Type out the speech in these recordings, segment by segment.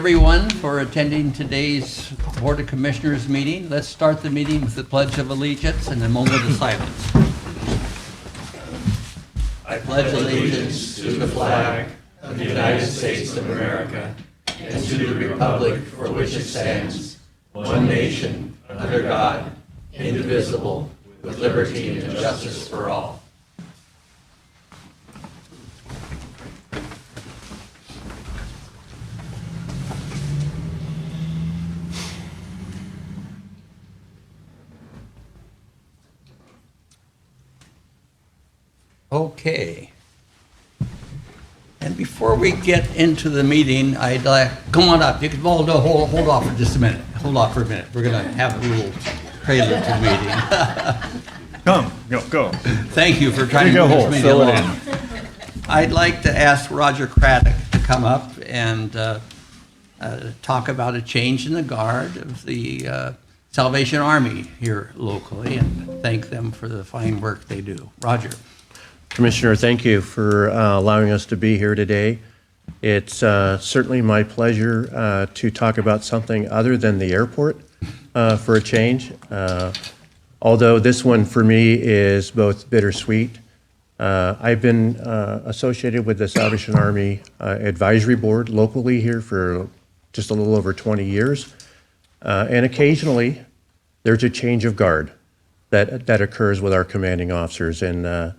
everyone for attending today's Board of Commissioners meeting. Let's start the meeting with the Pledge of Allegiance and a moment of silence. I pledge allegiance to the flag of the United States of America and to the republic for which it stands, one nation, under God, indivisible, with liberty and justice for all. Okay. And before we get into the meeting, I'd like, come on up. You can hold off for just a minute. Hold off for a minute. We're going to have a little prelude to the meeting. Go. Thank you for trying to move this meeting along. I'd like to ask Roger Craddock to come up and talk about a change in the guard of the Salvation Army here locally and thank them for the fine work they do. Roger. Commissioner, thank you for allowing us to be here today. It's certainly my pleasure to talk about something other than the airport for a change. Although this one for me is both bittersweet. I've been associated with the Salvation Army Advisory Board locally here for just a little over 20 years. And occasionally there's a change of guard that occurs with our commanding officers. And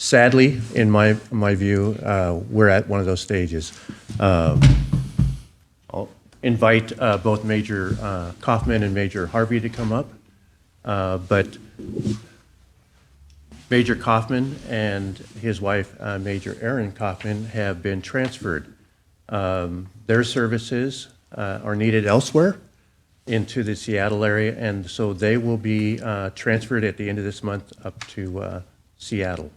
sadly, in my view, we're at one of those stages. I'll invite both Major Kaufman and Major Harvey to come up. But Major Kaufman and his wife, Major Erin Kaufman, have been transferred. Their services are needed elsewhere into the Seattle area, and so they will be transferred at the end of this month up to Seattle.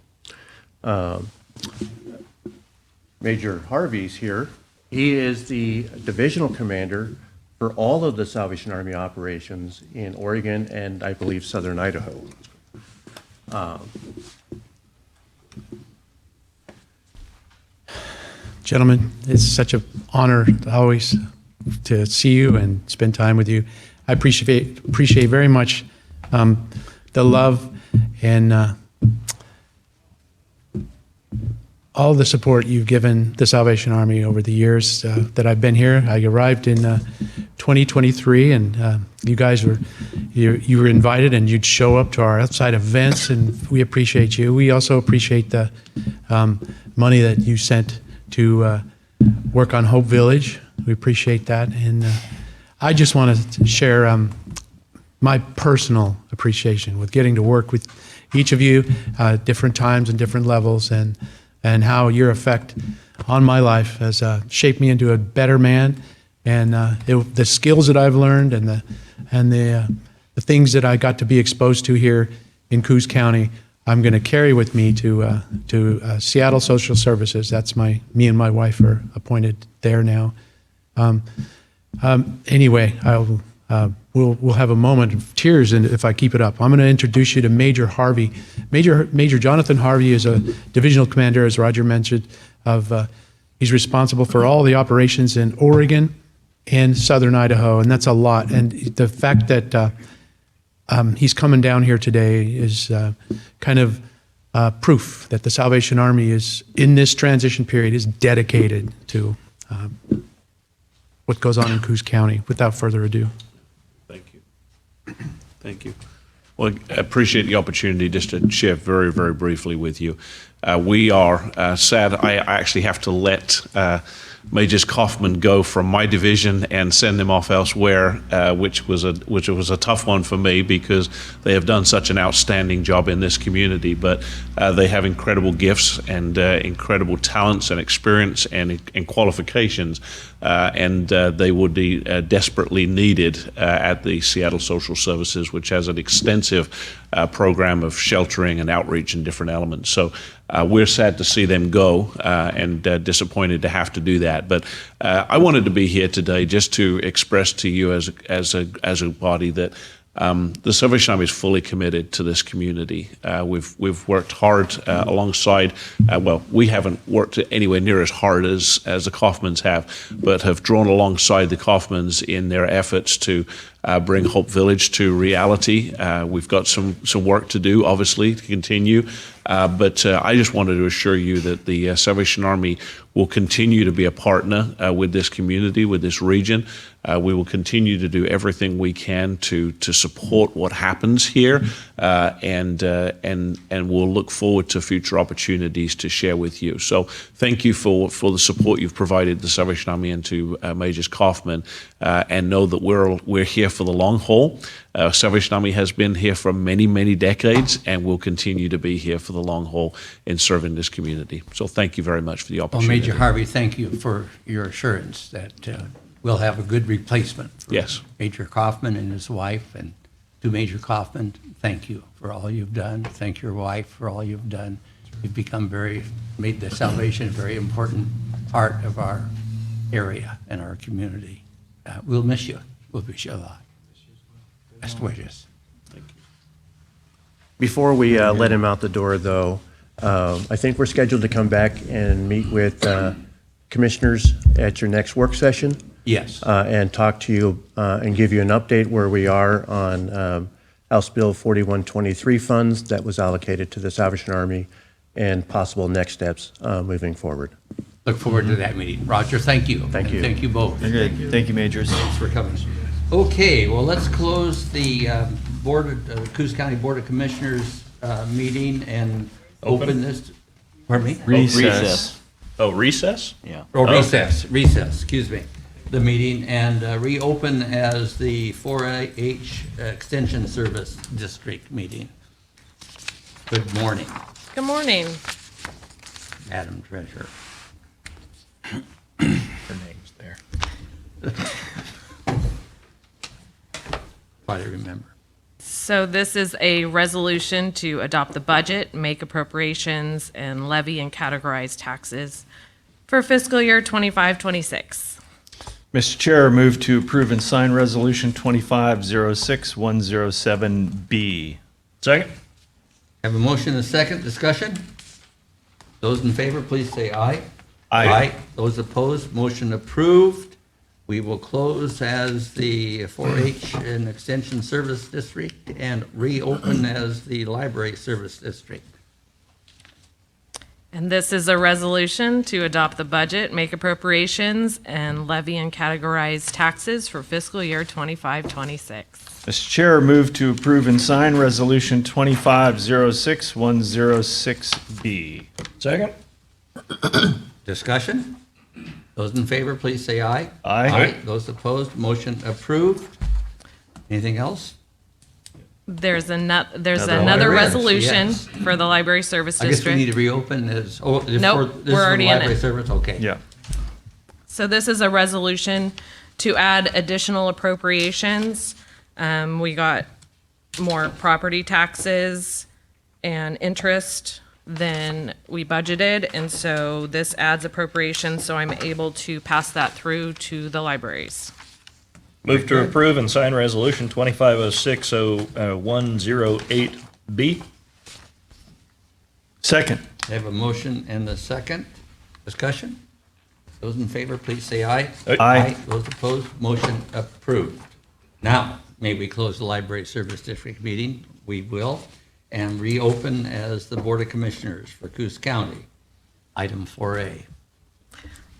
Major Harvey's here. He is the divisional commander for all of the Salvation Army operations in Oregon and I believe Southern Idaho. Gentlemen, it's such an honor always to see you and spend time with you. I appreciate very much the love and all the support you've given the Salvation Army over the years that I've been here. I arrived in 2023, and you guys were invited, and you'd show up to our outside events, and we appreciate you. We also appreciate the money that you sent to work on Hope Village. We appreciate that, and I just want to share my personal appreciation with getting to work with each of you different times and different levels, and how your effect on my life has shaped me into a better man, and the skills that I've learned and the things that I got to be exposed to here in Coos County, I'm going to carry with me to Seattle Social Services. That's me and my wife are appointed there now. Anyway, we'll have a moment of tears if I keep it up. I'm going to introduce you to Major Harvey. Major Jonathan Harvey is a divisional commander, as Roger mentioned. He's responsible for all the operations in Oregon and Southern Idaho, and that's a lot. And the fact that he's coming down here today is kind of proof that the Salvation Army is, in this transition period, is dedicated to what goes on in Coos County. Without further ado. Thank you. Well, I appreciate the opportunity just to share very, very briefly with you. We are sad. I actually have to let Majors Kaufman go from my division and send them off elsewhere, which was a tough one for me because they have done such an outstanding job in this community. But they have incredible gifts and incredible talents and experience and qualifications, and they would be desperately needed at the Seattle Social Services, which has an extensive program of sheltering and outreach and different elements. So we're sad to see them go and disappointed to have to do that. But I wanted to be here today just to express to you as a body that The Salvation Army is fully committed to this community. We've worked hard alongside. Well, we haven't worked anywhere near as hard as the Kaufmans have, but have drawn alongside the Kaufmans in their efforts to bring Hope Village to reality. We've got some work to do, obviously, to continue. But I just wanted to assure you that the Salvation Army will continue to be a partner with this community, with this region. We will continue to do everything we can to support what happens here, and we'll look forward to future opportunities to share with you. So thank you for the support you've provided the Salvation Army and to Majors Kaufman, and know that we're here for the long haul. Salvation Army has been here for many, many decades and will continue to be here for the long haul in serving this community. So thank you very much for the Well, opportunity. Major Harvey, thank you for your assurance that we'll have a good replacement for Yes. Major Kaufman and his wife. And to Major Kaufman, thank you for all you've done. Thank your wife for all you've done. You've made the Salvation a very important part of our area and our community. We'll miss you. We'll miss you a lot. Best wishes. Before we let him out the door, though, I think we're scheduled to come back and meet with commissioners at your next work session. Yes. And talk to you and give you an update where we are on House Bill 4123 funds that was allocated to the Salvation Army and possible next steps moving forward. Look forward to that meeting. Roger, thank you. Thank And you. thank you both. Very good. Thank you, Majors. Thanks for coming. Okay, well, let's close the Coos County Board of Commissioners meeting and open this, pardon me? Recess. Oh, recess? Yeah. Or recess, excuse me, the meeting, and reopen as the 4-H Extension Service District meeting. Good morning, Good morning. Madam Treasurer. Her name's there. Try to remember. So this is a resolution to adopt the budget, make appropriations, and levy and categorize taxes for fiscal year 25-26. Mr. Chair, move to approve and sign Resolution 2506107B. Second? Have a motion and a second, discussion? Those in favor, please say aye. Aye. Those opposed, motion approved. We will close as the 4-H and Extension Service District and reopen as the Library Service District. And this is a resolution to adopt the budget, make appropriations, and levy and categorize taxes for fiscal year 25-26. Mr. Chair, move to approve and sign Resolution 2506106B. Second? Discussion? Those in favor, please say aye. Aye. Those opposed, motion approved. Anything else? There's another There is, resolution yes. for the Library Service I guess we need District. to reopen as, Nope, this we're is for the already in Library it. Service, okay. Yeah. So this is a resolution to add additional appropriations. We got more property taxes and interest than we budgeted, and so this adds appropriations, so I'm able to pass that through to the libraries. Move to approve and sign Resolution 2506108B. Second. I have a motion and a second. Discussion? Those in favor, please say aye. Aye. Those opposed, motion approved. Now, may we close the Library Service District meeting? We will. And reopen as the Board of Commissioners for Coos County. Item 4A.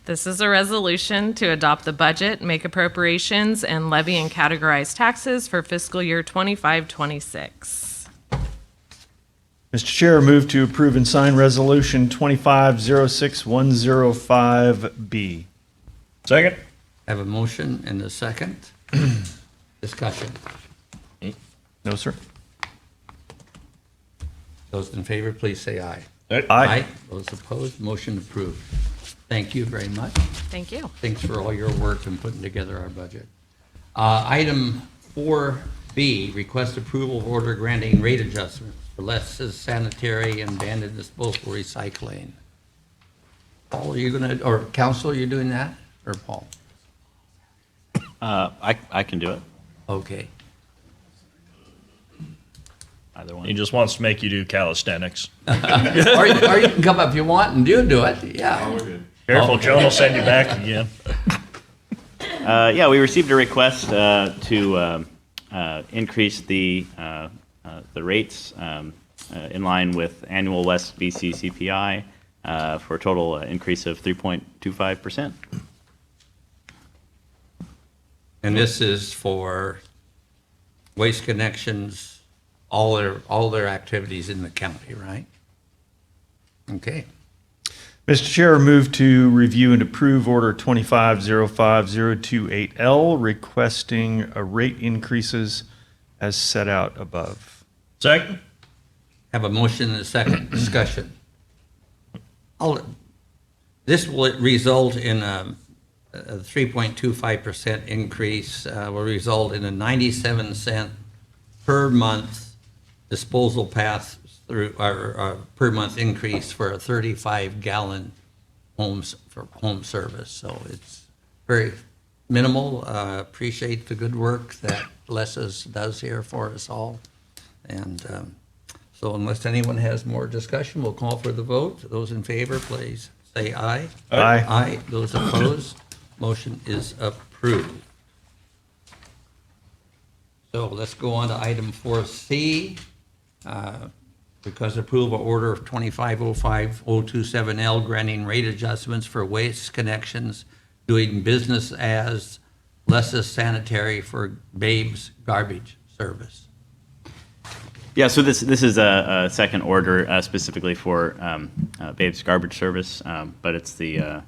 This is a resolution to adopt the budget, make appropriations, and levy and categorize taxes for fiscal year 25-26. Mr. Chair, move to approve and sign Resolution 2506105B. Second? Have a motion and a second. Discussion. No, sir. Those in favor, please say aye. Aye. Those opposed, motion approved. Thank you very much. Thank you. Thanks for all your work in putting together our budget. Item 4B, request approval of order granting rate adjustments for less sanitary and abandoned disposal recycling. Paul, are you gonna, or council, are you doing that, or Paul? I can do it. Okay. either one. He just wants to make you do calisthenics. Or you can come up if you want and do it, yeah. Careful, Joan will send you back again. Yeah, we received a request to increase the rates in line with annual West BC CPI for a total increase of 3.25%. And this is for Waste Connections, all their activities in the county, right? Okay. Mr. Chair, move to review and approve Order 2505028L, requesting rate increases as set out above. Second? Have a motion and a second discussion. This will result in a 3.25% increase, will result in a 97-cent per month disposal pass through, or per month increase for a 35-gallon home service. So it's very minimal. Appreciate the good work that Les's does here for us all. And so unless anyone has more discussion, we'll call for the vote. Those in favor, please say aye. Aye. Aye. Those opposed, motion is approved. So let's go on to item 4C. Because approval order of 2505027L granting rate adjustments for Waste Connections doing business as Lessa's Sanitary for Babe's garbage service. Yeah, so this is a second order specifically for Babe's garbage service, but it's the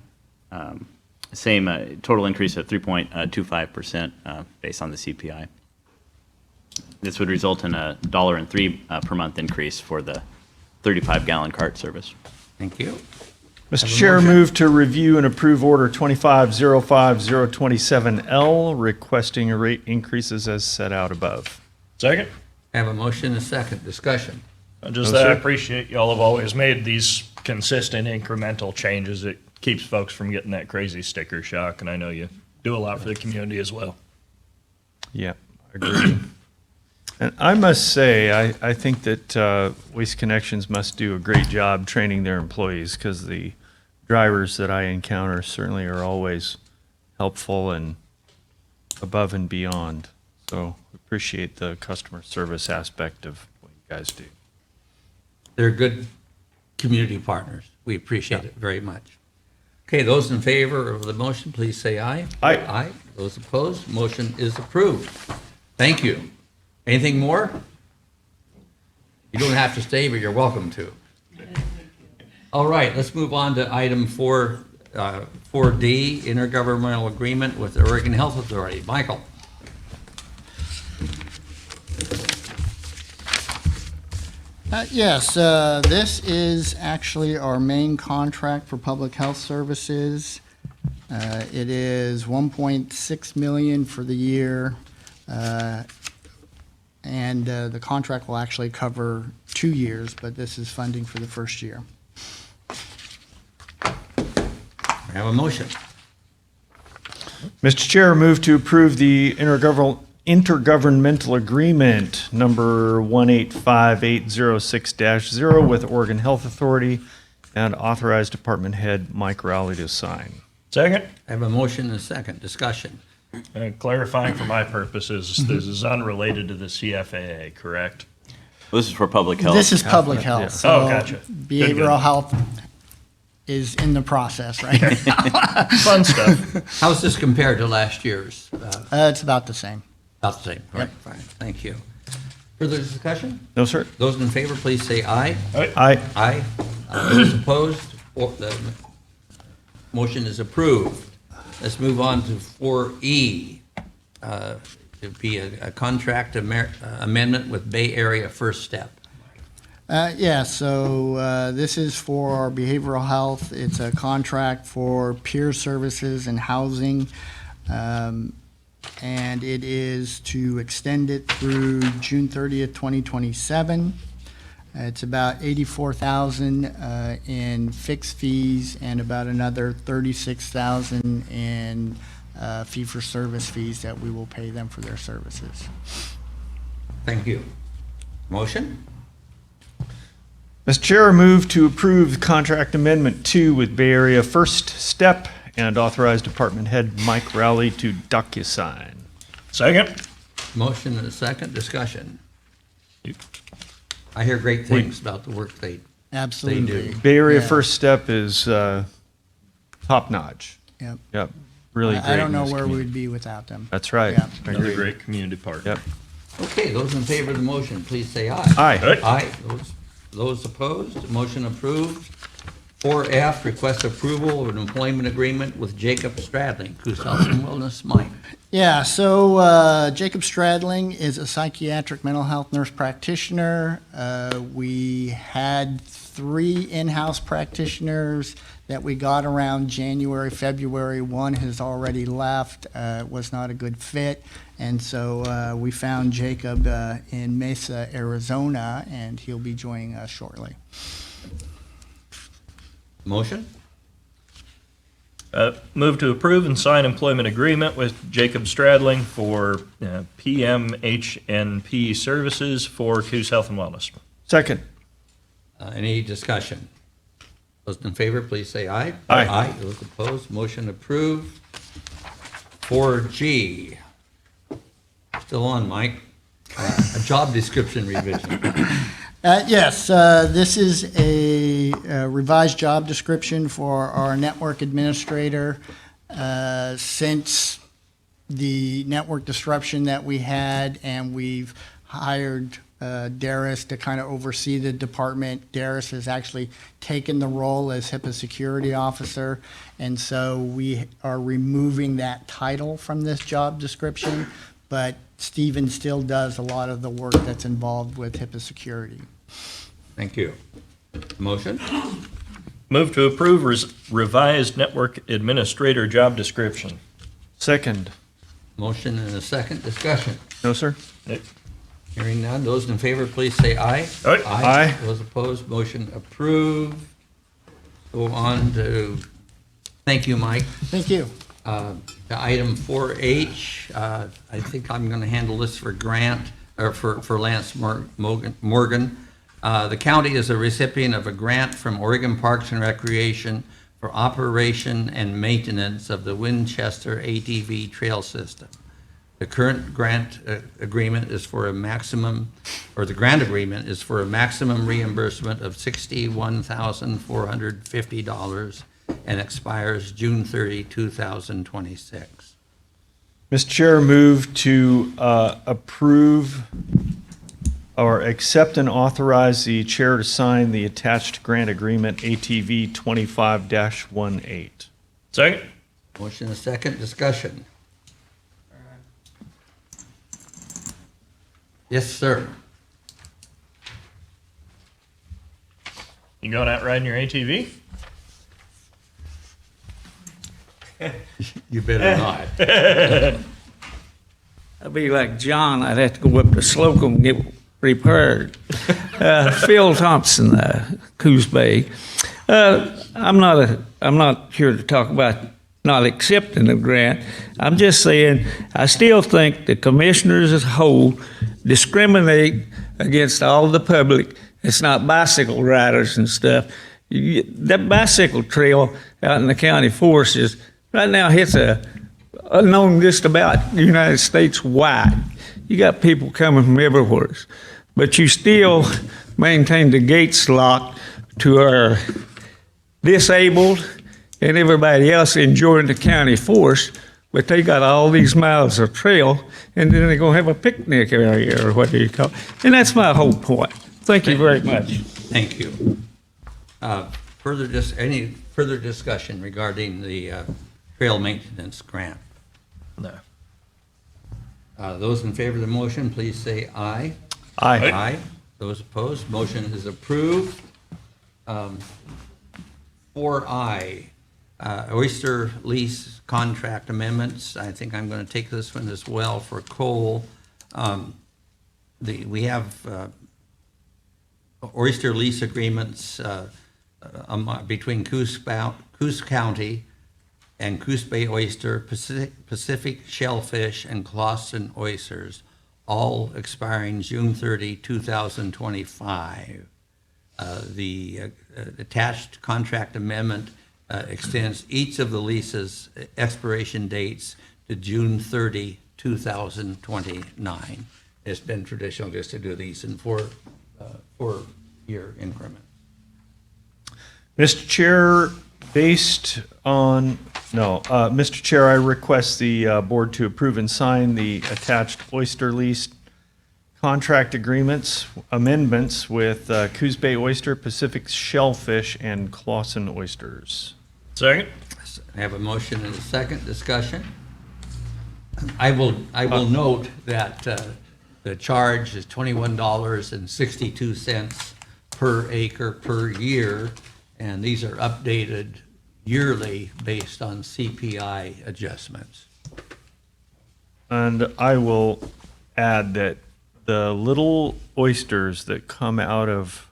same total increase of 3.25% based on the CPI. This would result in a $1.03 per month increase for the 35-gallon cart service. Thank you. Mr. Chair, move to review and approve Order 2505027L, requesting rate increases as set out above. Second? Have a motion and a second discussion. Just No, that I sir. appreciate y'all have always made these consistent incremental changes. It keeps folks from getting that crazy sticker shock, and I know you do a lot for the community as well. Yeah, agreed. And I must say, I think that Waste Connections must do a great job training their employees, because the drivers that I encounter certainly are always helpful and above and beyond. So appreciate the customer service aspect of what you guys do. They're good community partners. We appreciate it very much. Okay, those in favor of the motion, please say aye. Aye. Aye. Those opposed, motion is approved. Thank you. Anything more? You don't have to stay, but you're welcome to. All right, let's move on to item 4D, intergovernmental agreement with the Oregon Health Authority. Michael. Yes, this is actually our main contract for public health services. It is $1.6 million for the year, and the contract will actually cover 2 years, but this is funding for the first year. I have a motion. Mr. Chair, move to approve the intergovernmental agreement number 185806-0 with Oregon Health Authority and authorize Department Head Mike Rowley to sign. Second? I have a motion and a second discussion. Clarifying for my purposes, this is unrelated to the CFAA, correct? Well, this is for public health. This is public health, so Oh, gotcha. Good. behavioral health is in the process right now. Fun stuff. How's this compared to last year's? It's about the same. About the same. Right, fine. Thank you. Further discussion? No, sir. Those in favor, please say aye. Aye. Aye. Those opposed, the motion is approved. Let's move on to 4E. It'd be a contract amendment with Bay Area First Step. So this is for our behavioral health. It's a contract for peer services and housing. And it is to extend it through June 30th, 2027. It's about $84,000 in fixed fees and about another $36,000 in fee-for-service fees that we will pay them for their services. Thank you. Motion? Mr. Chair, I move to approve Contract Amendment 2 with Bay Area First Step and authorize Department Head Mike Rowley to DocuSign. Second. Motion and a second, discussion. I hear great things about the work they Absolutely. do. Bay Area Yeah. First Step is top-notch. Yep. Yep, really great. I don't in know this where community. we'd be without them. That's right. Yeah. I Another agree. great community partner. Yep. Okay, those in favor of the motion, please say aye. Aye. Aye. Those opposed, motion approved. 4F, request approval of an employment agreement with Jacob Stradling, Coos Health and Wellness. Mike. Yeah, so Jacob Stradling is a psychiatric mental health nurse practitioner. We had 3 in-house practitioners that we got around January, February. One has already left, was not a good fit. And so we found Jacob in Mesa, Arizona, and he'll be joining us shortly. Motion? Move to approve and sign employment agreement with Jacob Stradling for PMHNP services for Coos Health and Wellness. Second. Any discussion? Those in favor, please say aye. Aye. Aye. Those opposed, motion approved. 4G. Still on, Mike. A job description revision. Yes, this is a revised job description for our network administrator. Since the network disruption that we had, and we've hired Darius to kind of oversee the department. Darius has actually taken the role as HIPAA security officer, and so we are removing that title from this job description, but Stephen still does a lot of the work that's involved with HIPAA security. Thank you. Motion? Move to approve revised network administrator job description. Second. Motion and a second, discussion. No, sir? Hearing none, those in favor, please say aye. Aye. Aye. Those opposed, motion approved. Go on to, thank you, Mike. Thank you. To item 4H, I think I'm going to handle this for Grant, or for Lance Morgan. The county is a recipient of a grant from Oregon Parks and Recreation for operation and maintenance of the Winchester ATV trail system. The current grant agreement is for a maximum, or the grant agreement is for a maximum reimbursement of $61,450 and expires June 30, 2026. Mr. Chair, move to approve or accept and authorize the chair to sign the attached grant agreement ATV 25-18. Second. Motion and second, discussion. Yes, sir. You going out riding your ATV? You better not. I'd be like John, I'd have to go up to Slocum and get repaired. Phil Thompson, Coos Bay. I'm not here to talk about not accepting the grant. I'm just saying, I still think the commissioners as a whole discriminate against all the public. It's not bicycle riders and stuff. That bicycle trail out in the county forest is, right now, it's known just about the United States wide. You got people coming from everywhere, but you still maintain the gates locked to our disabled and everybody else enjoying the county forest, but they got all these miles of trail, and then they're gonna have a picnic area, or what do you call it? And that's my whole point. Thank you very much. Thank you. Any further discussion regarding the trail maintenance grant? No. Those in favor of the motion, please say aye. Aye. Aye. Those opposed, motion is approved. 4I, oyster lease contract amendments. I think I'm going to take this one as well for Cole. We have oyster lease agreements between Coos County and Coos Bay Oyster, Pacific Shellfish, and Clawson Oysters, all expiring June 30, 2025. The attached contract amendment extends each of the leases' expiration dates to June 30, 2029. It's been traditional just to do these in four-year increments. Mr. Chair, Mr. Chair, I request the board to approve and sign the attached oyster lease contract amendments with Coos Bay Oyster, Pacific Shellfish, and Clawson Oysters. Second? I have a motion and a second discussion. I will note that the charge is $21.62 per acre per year, and these are updated yearly based on CPI adjustments. And I will add that the little oysters that come out of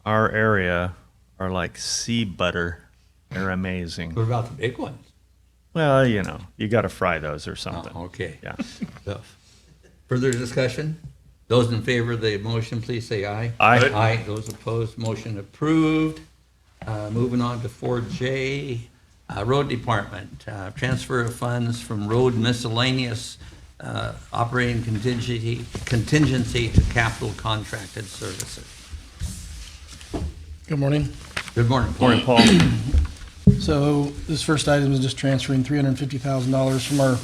our area are like sea butter. They're amazing. What about the big ones? Well, you got to fry those or something. Oh, okay. Yeah. So, further discussion? Those in favor of the motion, please say aye. Aye. Aye. Those opposed, motion approved. Moving on to 4J, Road Department, transfer of funds from road miscellaneous operating contingency to capital contracted services. Good morning. Good morning, Paul. Morning, Paul. So this first item is just transferring $350,000 from our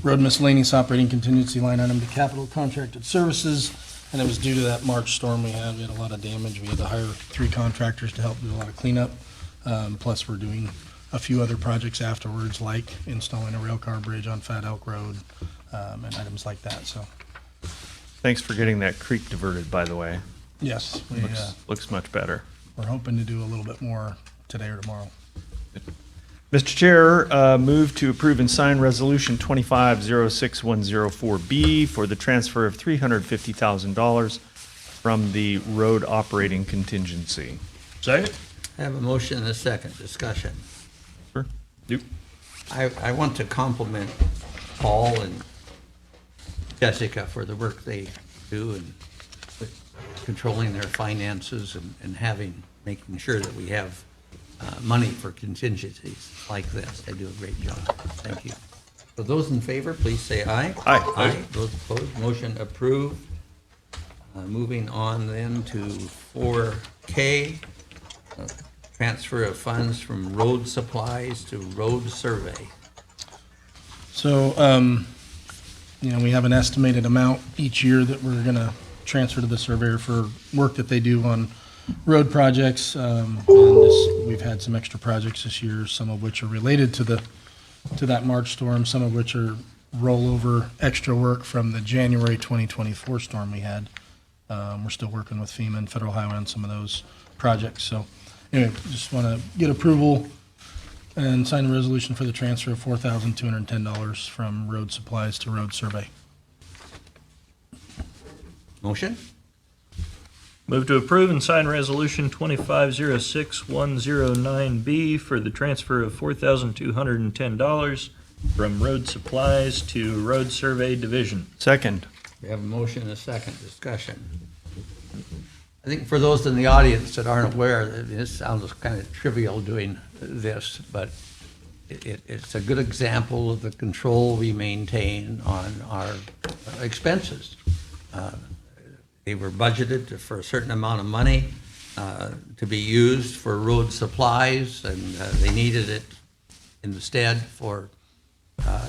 road miscellaneous operating contingency line item to capital contracted services. And it was due to that March storm we had. We had a lot of damage. We had to hire 3 contractors to help do a lot of cleanup. Plus, we're doing a few other projects afterwards, like installing a rail car bridge on Fat Elk Road, and items like that. So, Thanks for getting that creek diverted, by the way. yes, Looks much better. we're hoping to do a little bit more today or tomorrow. Mr. Chair, move to approve and sign Resolution 25-06104B for the transfer of $350,000 from the road operating contingency. Second? I have a motion and a second discussion. Sure. Yep. I want to compliment Paul and Jessica for the work they do and controlling their finances and making sure that we have money for contingencies like this. They do a great job. Thank you. So those in favor, please say aye. Aye. Aye. Those opposed, motion approved. Moving on then to 4K, transfer of funds from road supplies to road survey. So, we have an estimated amount each year that we're going to transfer to the surveyor for work that they do on road projects. We've had some extra projects this year, some of which are related to that March storm, some of which are rollover extra work from the January 2024 storm we had. We're still working with FEMA and Federal Highway on some of those projects. So anyway, just want to get approval and sign a resolution for the transfer of $4,210 from road supplies to road survey. Motion? Move to approve and sign Resolution 25-06109B for the transfer of $4,210 from road supplies to road survey division. Second. We have a motion and a second discussion. I think for those in the audience that aren't aware, this sounds kind of trivial doing this, but it's a good example of the control we maintain on our expenses. They were budgeted for a certain amount of money to be used for road supplies, and they needed it instead for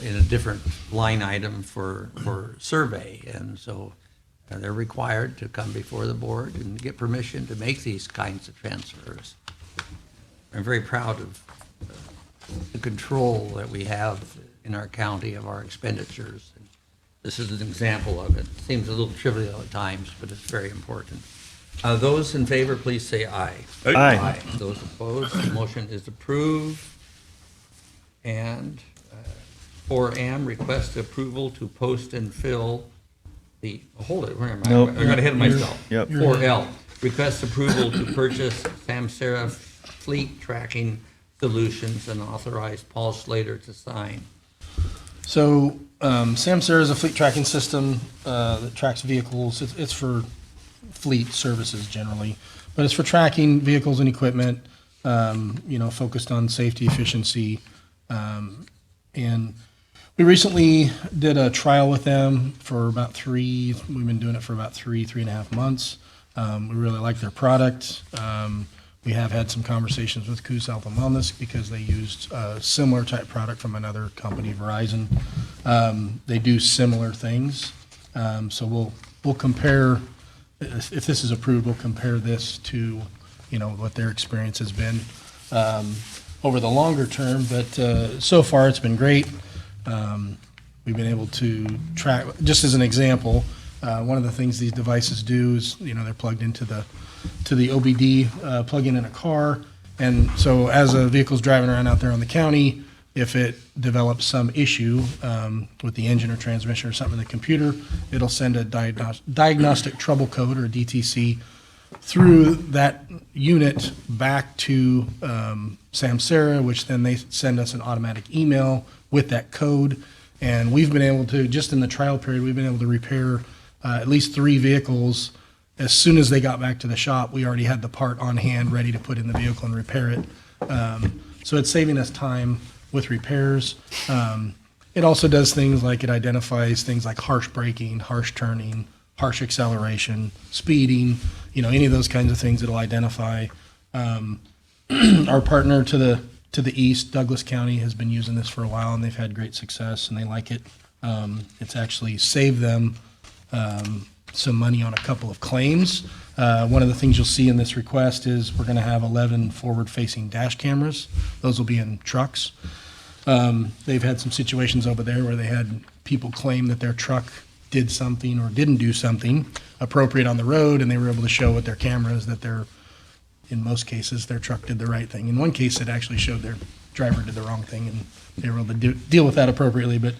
in a different line item for survey. And so they're required to come before the board and get permission to make these kinds of transfers. I'm very proud of the control that we have in our county of our expenditures. This is an example of it. It seems a little trivial at times, but it's very important. Those in favor, please say aye. Aye. Those opposed, the motion is approved. And 4M, request approval to post and fill the, hold it, where am I? Nope. I got ahead of myself. Yep. 4L, request approval to purchase Samsara fleet tracking solutions and authorize Paul Slater to sign. So Samsara is a fleet tracking system that tracks vehicles. It's for fleet services generally, but it's for tracking vehicles and equipment, focused on safety, efficiency. And we recently did a trial with them for about we've been doing it for about 3.5 months. We really like their product. We have had some conversations with Coos Health and Wellness because they used a similar type product from another company, Verizon. They do similar things. So we'll compare, if this is approved, we'll compare this to, what their experience has been over the longer term. But so far, it's been great. We've been able to track, just as an example, one of the things these devices do is, they're plugged into the OBD plug-in in a car. And so as a vehicle's driving around out there on the county, if it develops some issue with the engine or transmission or something in the computer, it'll send a diagnostic trouble code, or a DTC, through that unit back to Samsara, which then they send us an automatic email with that code. And we've been able to, just in the trial period, we've been able to repair at least 3 vehicles. As soon as they got back to the shop, we already had the part on hand, ready to put in the vehicle and repair it. So it's saving us time with repairs. It also does things like it identifies things like harsh braking, harsh turning, harsh acceleration, speeding, any of those kinds of things it'll identify. Our partner to the east, Douglas County, has been using this for a while, and they've had great success, and they like it. It's actually saved them some money on a couple of claims. One of the things you'll see in this request is we're going to have 11 forward-facing dash cameras. Those will be in trucks. They've had some situations over there where they had people claim that their truck did something or didn't do something appropriate on the road, and they were able to show with their cameras that in most cases, their truck did the right thing. In one case, it actually showed their driver did the wrong thing, and they were able to deal with that appropriately. But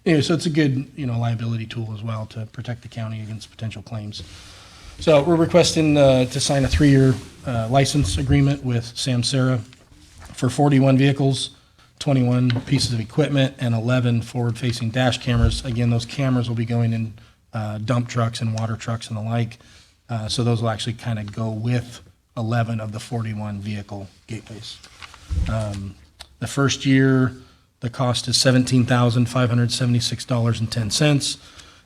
anyway, so it's a good, liability tool as well to protect the county against potential claims. So we're requesting to sign a 3-year license agreement with Samsara for 41 vehicles, 21 pieces of equipment, and 11 forward-facing dash cameras. Again, those cameras will be going in dump trucks and water trucks and the like. So those will actually kind of go with 11 of the 41 vehicle gateways. The first year, the cost is $17,576.10.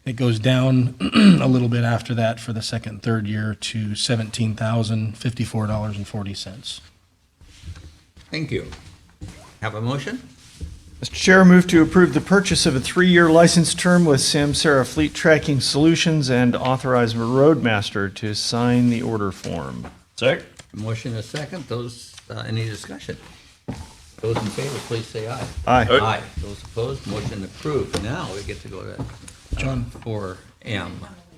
It goes down a little bit after that for the second and third year to $17,054.40. Thank you. Have a motion? Mr. Chair, move to approve the purchase of a 3-year license term with Samsara Fleet Tracking Solutions and authorize Roadmaster to sign the order form. Second. Motion is second. Those, any discussion? Those in favor, please say aye. Aye. Aye. Those opposed, motion approved. Now we get to go to John, 4M.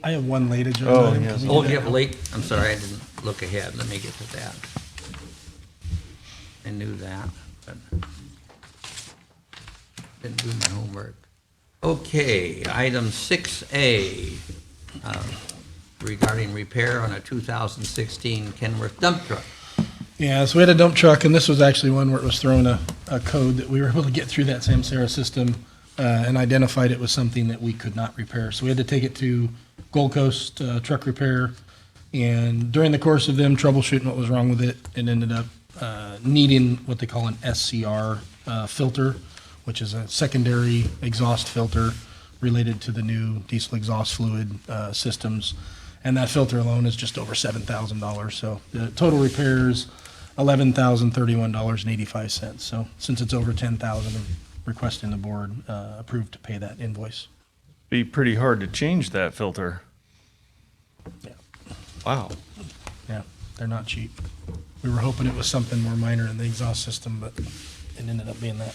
I have one late agenda Oh, item. yes. Can we Oh, do you that? have late, I'm sorry, I didn't look ahead. Let me get to that. I knew that, but didn't do my homework. Okay, item 6A, regarding repair on a 2016 Kenworth dump truck. Yeah, so we had a dump truck, and this was actually one where it was throwing a code that we were able to get through that Samsara system and identified it was something that we could not repair. So we had to take it to Gold Coast Truck Repair, and during the course of them troubleshooting what was wrong with it, it ended up needing what they call an SCR filter, which is a secondary exhaust filter related to the new diesel exhaust fluid systems. And that filter alone is just over $7,000. So the total repairs, $11,031.85. So since it's over $10,000, I'm requesting the board approve to pay that invoice. Be pretty hard to change that filter. Yeah. Wow. Yeah, they're not cheap. We were hoping it was something more minor in the exhaust system, but it ended up being that.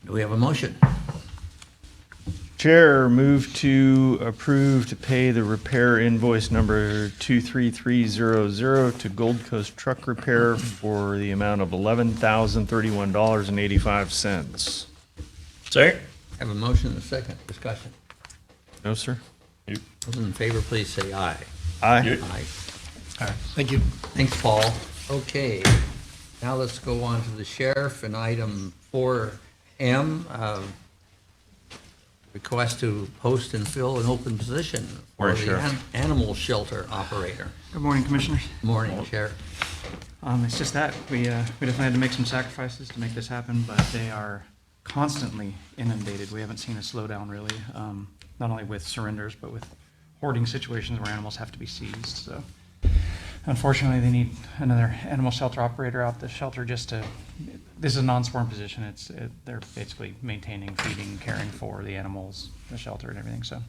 Do we have a motion? Chair, move to approve to pay the repair invoice number 23300 to Gold Coast Truck Repair for the amount of $11,031.85. Second. Have a motion and a second. Discussion. No, sir? Those in favor, please say aye. Aye. Aye. All right, thank you. Thanks, Paul. Okay, now let's go on to the sheriff and item 4 M, request to post and fill an open position for Morning, the Sheriff. animal shelter operator. Good morning, Commissioners. Morning, Sheriff. It's just that we definitely had to make some sacrifices to make this happen, but they are constantly inundated. We haven't seen a slowdown really, not only with surrenders, but with hoarding situations where animals have to be seized. So unfortunately, they need another animal shelter operator out the shelter just to, this is a non-sworn position. They're basically maintaining, feeding, caring for the animals, the shelter and everything. So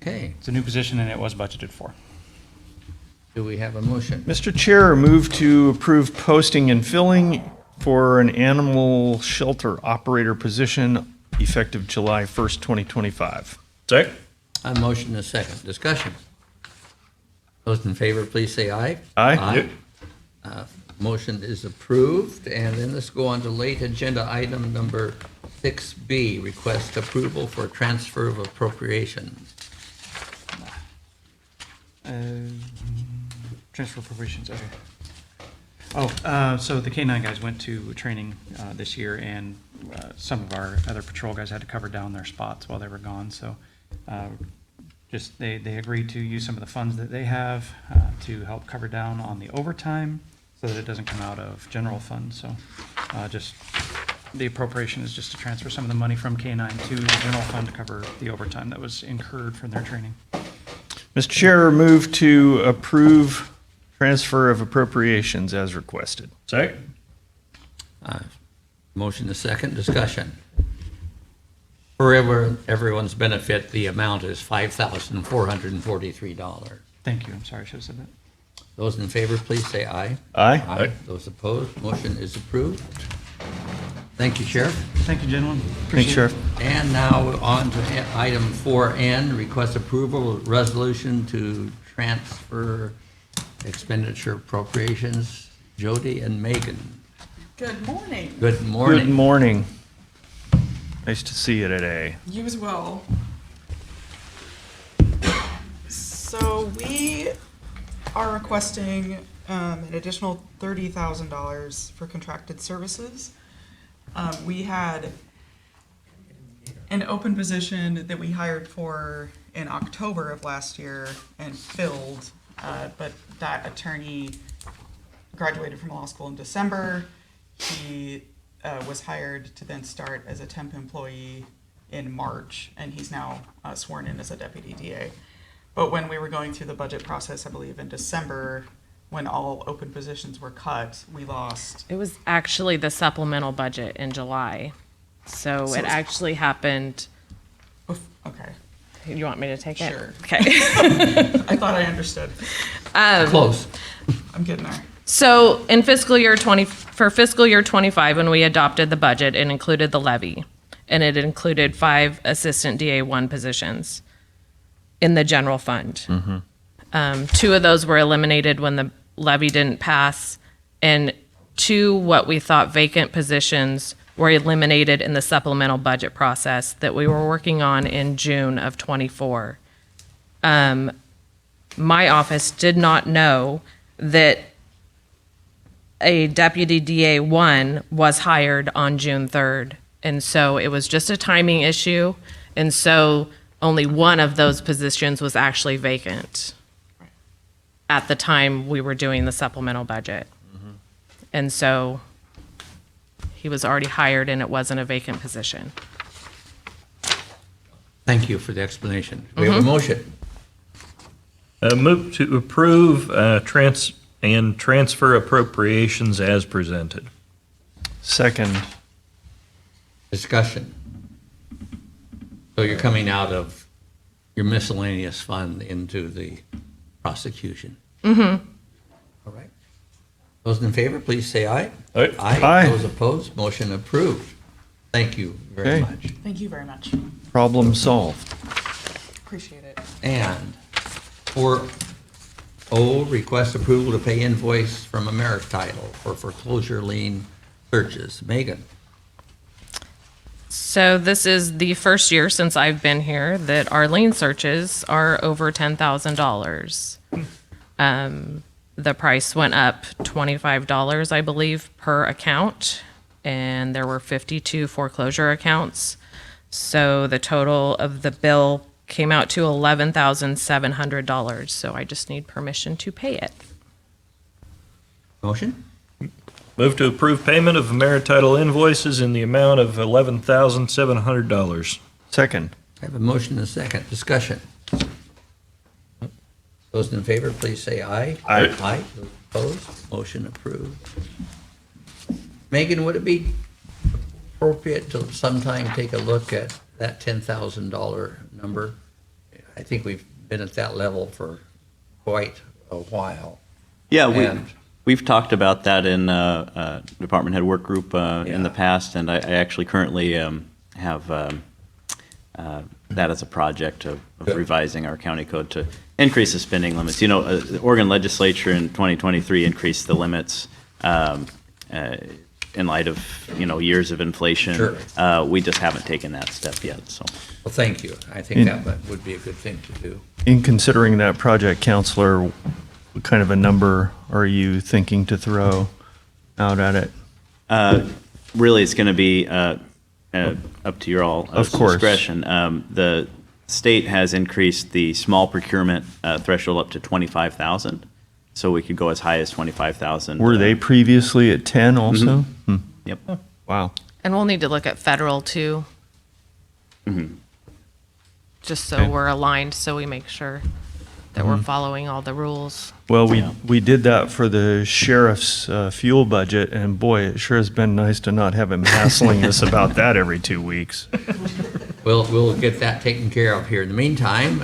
Okay, it's a new position and it was budgeted for. do we have a motion? Mr. Chair, move to approve posting and filling for an animal shelter operator position effective July 1st, 2025. Second. A motion and a second. Discussion. Those in favor, please say aye. Aye. Motion is approved. And then let's go on to late agenda item number 6B, request approval for transfer of appropriations. Transfer appropriations, okay. So the K-9 guys went to training this year, and some of our other patrol guys had to cover down their spots while they were gone. So just they agreed to use some of the funds that they have to help cover down on the overtime so that it doesn't come out of general fund. So just the appropriation is just to transfer some of the money from K-9 to the general fund to cover the overtime that was incurred from their training. Mr. Chair, move to approve transfer of appropriations as requested. Second. Motion is second. Discussion. For everyone's benefit, the amount is $5,443. Thank you. I'm sorry, I should have said that. Those in favor, please say aye. Aye. Those opposed, motion is approved. Thank you, Sheriff. Thank you, gentlemen. Thanks, Appreciate it. Sheriff. And now on to item 4N, request approval of resolution to transfer expenditure appropriations. Jody and Megan. Good morning. Good morning. Good morning. Nice to see you today. You as well. So we are requesting an additional $30,000 for contracted services. We had an open position that we hired for in October of last year and filled, but that attorney graduated from law school in December. He was hired to then start as a temp employee in March, and he's now sworn in as a deputy DA. But when we were going through the budget process, I believe in December, when all open positions were cut, we lost. It was actually the supplemental budget in July. So it it's- actually happened. Okay, You want me to take it? Sure. Okay. I thought I understood. Close. I'm getting there. So in fiscal year 25, when we adopted the budget, it included the levy, and it included 5 assistant DA1 positions in the general fund. 2 of those were eliminated when the levy didn't pass, and 2 what we thought vacant positions were eliminated in the supplemental budget process that we were working on in June of 24. My office did not know that a deputy DA1 was hired on June 3rd. And so it was just a timing issue. And so only one of those positions was actually vacant at the time we were doing the supplemental budget. And so he was already hired and it wasn't a vacant position. Thank you for the explanation. We have a motion. Move to approve transfer appropriations as presented. Second. Discussion. So you're coming out of your miscellaneous fund into the prosecution. All right. Those in favor, please say aye. Aye. Aye. Those opposed, motion approved. Thank you very Okay. much. Thank you very much. Problem solved. Appreciate it. And 4O, request approval to pay invoice from AmeriTitle for foreclosure lien searches. Megan. So this is the first year since I've been here that our lien searches are over $10,000. The price went up $25, I believe, per account. and there were 52 foreclosure accounts. So the total of the bill came out to $11,700. So I just need permission to pay it. Motion? Move to approve payment of marital invoices in the amount of $11,700. Second. I have a motion and a second. Discussion. Those in favor, please say aye. Aye. Aye. Those opposed, motion approved. Megan, would it be appropriate to sometime take a look at that $10,000 number? I think we've been at that level for quite a while. Yeah, And- we've talked about that in department head work group in the Yeah. past, and I actually currently have that as a project of Good. revising our county code to increase the spending limits. You know, the Oregon legislature in 2023 increased the limits in light of, years of inflation. Sure. We just haven't taken that step yet, so. Well, thank you. I think that would be a good thing to do. In considering that project, Counselor, what kind of a number are you thinking to throw out at it? Really, it's going to be up to your all Of course. discretion. The state has increased the small procurement threshold up to 25,000, so we could go as high as 25,000. Were they previously at 10 also? Hmm. Yep. Wow. And we'll need to look at federal too. Just so Okay. we're aligned, so we make sure that we're following all the rules. Well, we did that for the sheriff's fuel budget, and boy, it sure has been nice to not have him hassling us about that every 2 weeks. We'll get that taken care of here. In the meantime,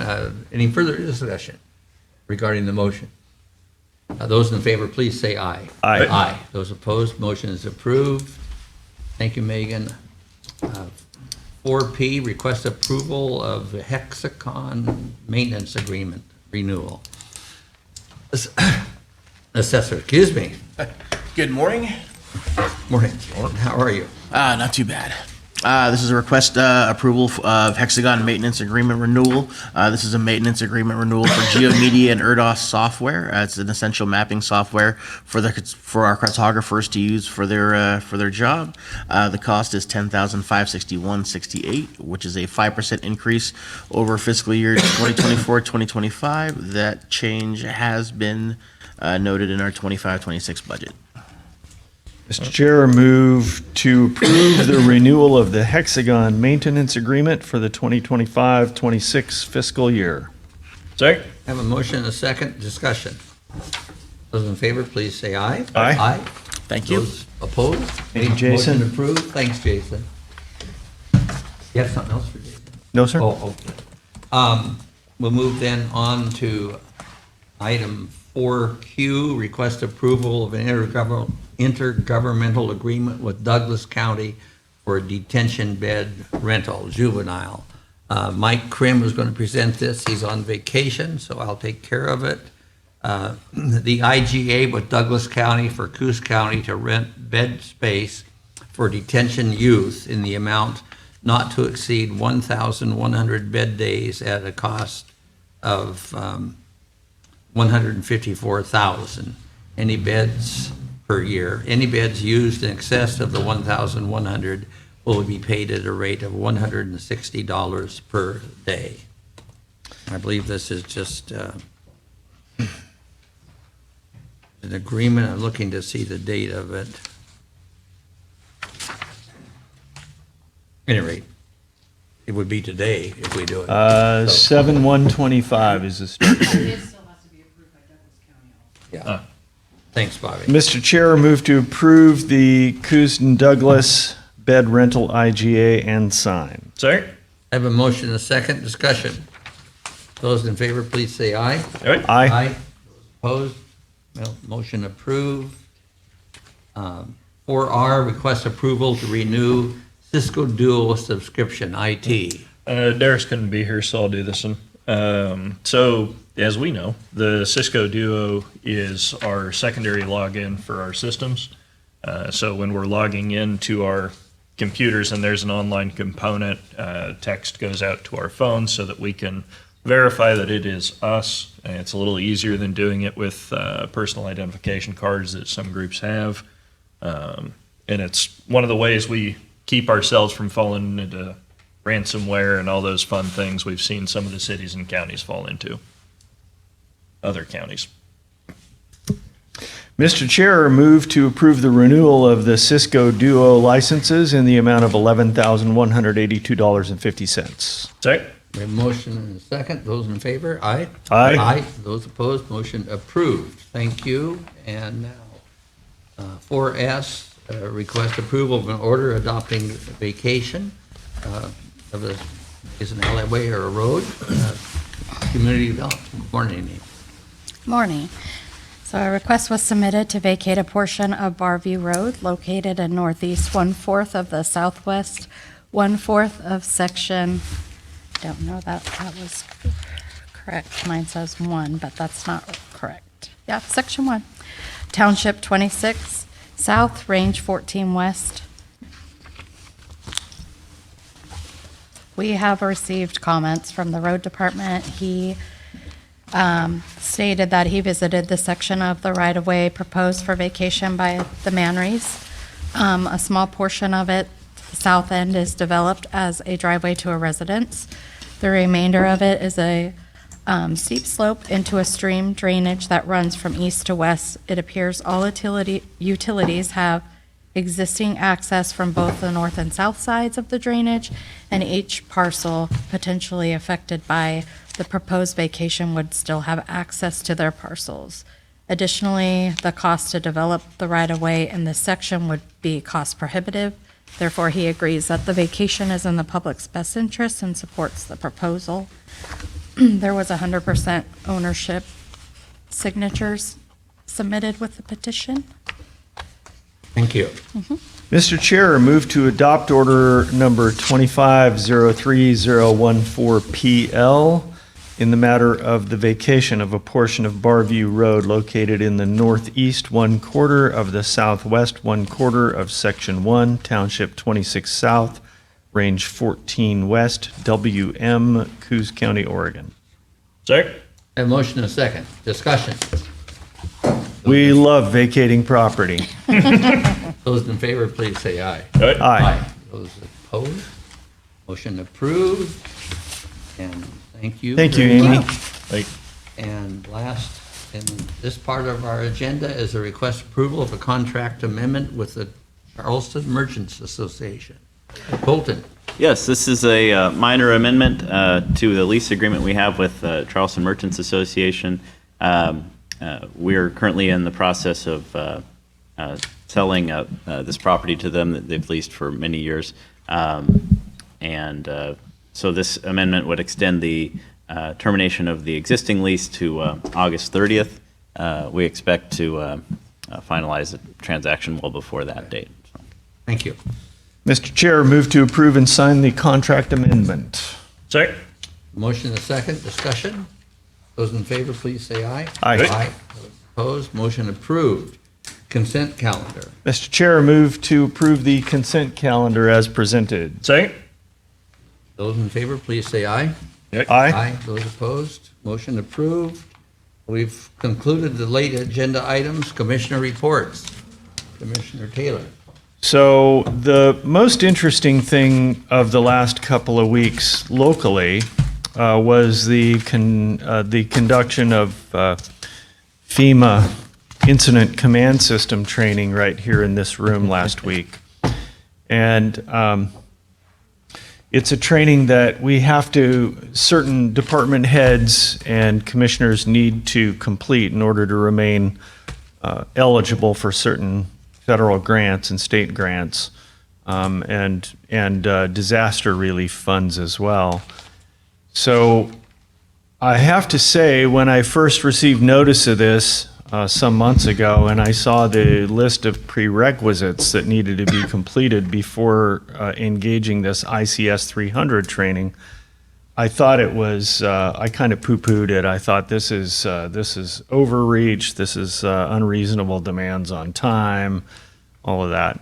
any further discussion regarding the motion? Those in favor, please say aye. Aye. Aye. Those opposed, motion is approved. Thank you, Megan. 4P, request approval of the Hexacon maintenance agreement renewal. Assessor, excuse me. Good morning. Morning. How are you? Not too bad. This is a request approval of Hexagon maintenance agreement renewal. This is a maintenance agreement renewal for GeoMedia and ERDOS software. It's an essential mapping software for our cartographers to use for their job. The cost is $10,561.68, which is a 5% increase over fiscal year 2024-2025. That change has been noted in our 25-26 budget. Mr. Chair, move to approve the renewal of the Hexagon maintenance agreement for the 2025-26 fiscal year. Second. Have a motion and a second. Discussion. Those in favor, please say aye. Aye. Aye. Thank you. Those opposed? Thank you, Jason. Motion approved. Thanks, Jason. You have something else for Jason? No, sir? Oh, okay. We'll move then on to item 4Q, request approval of an intergovernmental agreement with Douglas County for a detention bed rental, juvenile. Mike Krim is going to present this. He's on vacation, so I'll take care of it. The IGA with Douglas County for Coos County to rent bed space for detention youth in the amount not to exceed 1,100 bed days at a cost of $154,000. Any beds per year, any beds used in excess of the 1,100 will be paid at a rate of $160 per day. I believe this is just an agreement. I'm looking to see the date of it. At any rate, it would be today if we do it. 7/1/25 is the start date. Yeah. Thanks, Bobby. Mr. Chair, move to approve the Coos and Douglas bed rental IGA and sign. Second. I have a motion and a second. Discussion. Those in favor, please say aye. Aye. Aye. Opposed? Well, motion approved. 4R, request approval to renew Cisco Duo subscription, IT. Darius couldn't be here, so I'll do this one. So, as we know, the Cisco Duo is our secondary login for our systems. So when we're logging into our computers and there's an online component, text goes out to our phones so that we can verify that it is us. And it's a little easier than doing it with personal identification cards that some groups have. And it's one of the ways we keep ourselves from falling into ransomware and all those fun things we've seen some of the cities and counties fall into. Other counties. Mr. Chair, move to approve the renewal of the Cisco Duo licenses in the amount of $11,182.50. Second. We have a motion and a second. Those in favor? Aye. Aye. Aye. Those opposed? Motion approved. Thank you. And now, 4S, request approval of an order adopting vacation of a, is an alleyway or a road, community development. Good morning, Amy. Morning. So a request was submitted to vacate a portion of Barview Road located in northeast 1/4 of the southwest 1/4 of section, don't know that was correct. Mine says 1, but that's not correct. Yeah, section 1. Township 26 South, Range 14 West. We have received comments from the road department. He stated that he visited the section of the right-of-way proposed for vacation by the Manrys. A small portion of it, the south end, is developed as a driveway to a residence. The remainder of it is a steep slope into a stream drainage that runs from east to west. It appears all utilities have existing access from both the north and south sides of the drainage, and each parcel potentially affected by the proposed vacation would still have access to their parcels. Additionally, the cost to develop the right-of-way in this section would be cost prohibitive. Therefore, he agrees that the vacation is in the public's best interest and supports the proposal. There was 100% ownership signatures submitted with the petition. Thank you. Mr. Chair, move to adopt order number 2503014PL in the matter of the vacation of a portion of Barview Road located in the northeast 1/4 of the southwest 1/4 of Section 1, Township 26 South, Range 14 West, WM, Coos County, Oregon. Second. A motion and a second. Discussion. We love vacating property. Those in favor, please say aye. Aye. Those opposed? Motion approved. And thank you. Thank you, very Amy. much. And last in this part of our agenda is a request approval of a contract amendment with the Charleston Merchants Association. Colton. Yes, this is a minor amendment to the lease agreement we have with Charleston Merchants Association. We're currently in the process of selling this property to them that they've leased for many years. So this amendment would extend the termination of the existing lease to August 30th. We expect to finalize the transaction well before that date. So. Thank you. Mr. Chair, move to approve and sign the contract amendment. Second. Motion and a second. Discussion. Those in favor, please say aye. Aye. Those opposed? Motion approved. Consent calendar. Mr. Chair, move to approve the consent calendar as presented. Second. Those in favor, please say aye. Aye. Those opposed? Motion approved. We've concluded the late agenda items. Commissioner reports. Commissioner Taylor. So the most interesting thing of the last couple of weeks locally was the conduction of FEMA Incident Command System training right here in this room last week. And it's a training that we have to, certain department heads and commissioners need to complete in order to remain eligible for certain federal grants and state grants, and disaster relief funds as well. So I have to say, when I first received notice of this some months ago, and I saw the list of prerequisites that needed to be completed before engaging this ICS 300 training, I thought it was, I kind of poo-pooed it. I thought this is overreach, this is unreasonable demands on time, all of that.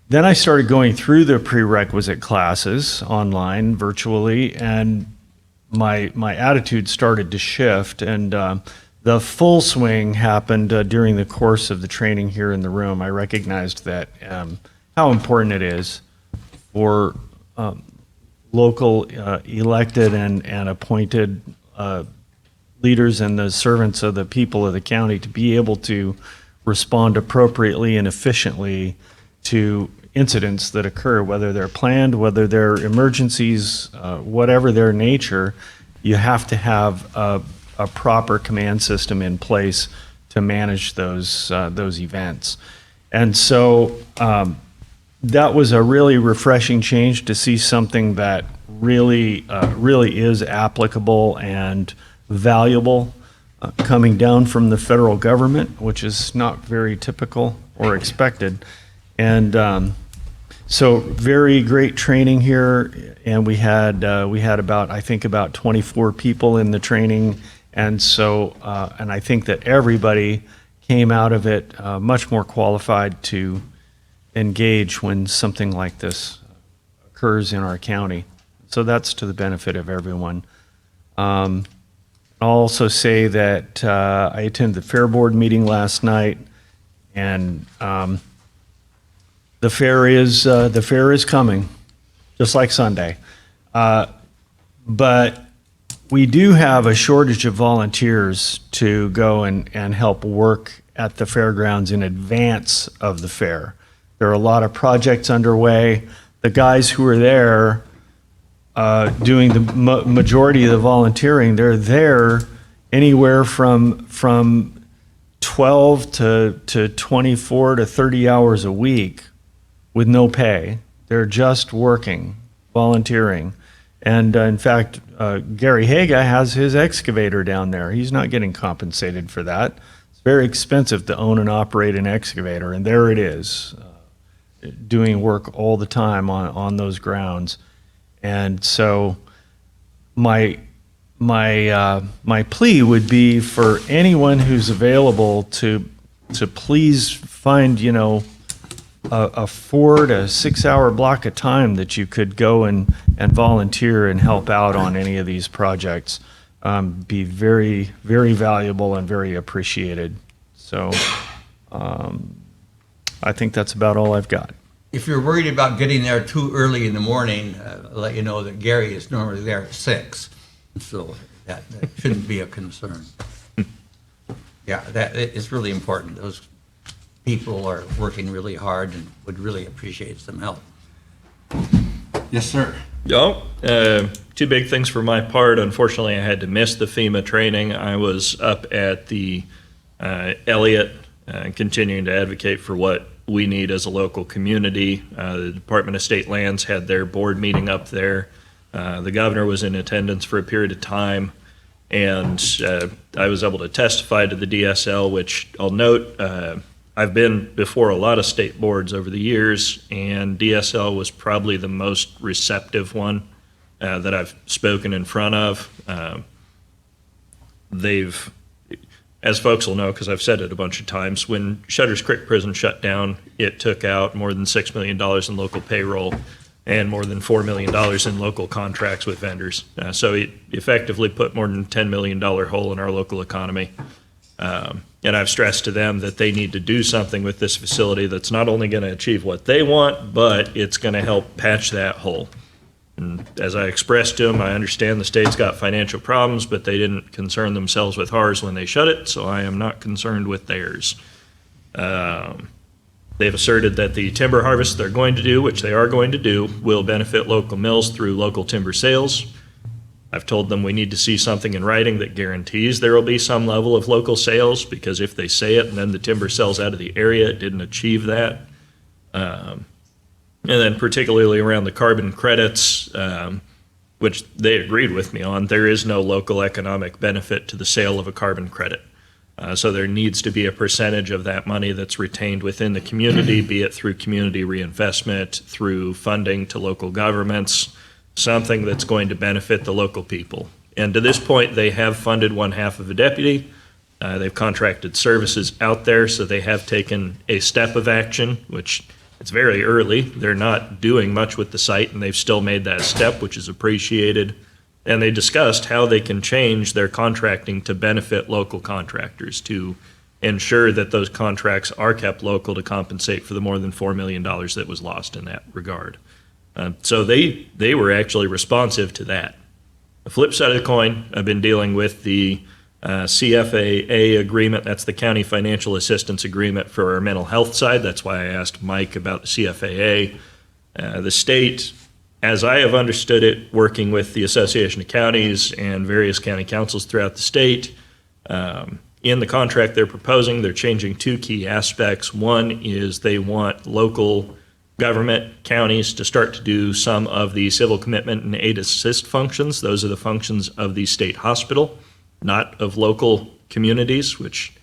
Then I started going through the prerequisite classes online, virtually, and my attitude started to shift, and the full swing happened during the course of the training here in the room. I recognized that how important it is for local elected and appointed leaders and the servants of the people of the county to be able to respond appropriately and efficiently to incidents that occur, whether they're planned, whether they're emergencies, whatever their nature. You have to have a proper command system in place to manage those events. And so that was a really refreshing change to see something that really is applicable and valuable coming down from the federal government, which is not very typical or expected. And so very great training here, and we had about, I think, about 24 people in the training, and so and I think that everybody came out of it much more qualified to engage when something like this occurs in our county. So that's to the benefit of everyone. I'll also say that I attended the Fair Board meeting last night, and the fair is coming, just like Sunday. But we do have a shortage of volunteers to go and help work at the fairgrounds in advance of the fair. There are a lot of projects underway. The guys who are there doing the majority of the volunteering, they're there anywhere from 12 to 24 to 30 hours a week with no pay. They're just working, volunteering. And in fact, Gary Haga has his excavator down there. He's not getting compensated for that. It's very expensive to own and operate an excavator, and there it is, doing work all the time on those grounds. And so my plea would be for anyone who's available to please find, a 4 to 6 hour block of time that you could go and volunteer and help out on any of these projects. Be very, very valuable and very appreciated. So I think that's about all I've got. If you're worried about getting there too early in the morning, I'll let you know that Gary is normally there at 6, so that shouldn't be a concern. Yeah, that is really important. Those people are working really hard and would really appreciate some help. Yes, sir. Oh, two big things for my part. Unfortunately, I had to miss the FEMA training. I was up at the Elliott, continuing to advocate for what we need as a local community. The Department of State Lands had their board meeting up there. The governor was in attendance for a period of time, and I was able to testify to the DSL, which I'll note, I've been before a lot of state boards over the years, and DSL was probably the most receptive one that I've spoken in front of. They've, as folks will know, because I've said it a bunch of times, when Shutters Creek Prison shut down, it took out more than $6 million in local payroll and more than $4 million in local contracts with vendors. So it effectively put more than $10 million hole in our local economy. And I've stressed to them that they need to do something with this facility that's not only going to achieve what they want, but it's going to help patch that hole. And as I expressed to them, I understand the state's got financial problems, but they didn't concern themselves with ours when they shut it, so I am not concerned with theirs. They've asserted that the timber harvest they're going to do, which they are going to do, will benefit local mills through local timber sales. I've told them we need to see something in writing that guarantees there will be some level of local sales, because if they say it and then the timber sells out of the area, it didn't achieve that. And then particularly around the carbon credits, which they agreed with me on, there is no local economic benefit to the sale of a carbon credit. So there needs to be a percentage of that money that's retained within the community, be it through community reinvestment, through funding to local governments, something that's going to benefit the local people. And to this point, they have funded one half of a deputy. They've contracted services out there, so they have taken a step of action, which it's very early. They're not doing much with the site, and they've still made that step, which is appreciated. and they discussed how they can change their contracting to benefit local contractors to ensure that those contracts are kept local to compensate for the more than $4 million that was lost in that regard. So they were actually responsive to that. The flip side of the coin, I've been dealing with the CFAA agreement. That's the County Financial Assistance Agreement for our mental health side. That's why I asked Mike about the CFAA. The state, as I have understood it, working with the Association of Counties and various county councils throughout the state, in the contract they're proposing, they're changing two key aspects. One is they want local government counties to start to do some of the civil commitment and aid assist functions. Those are the functions of the state hospital, not of local communities, which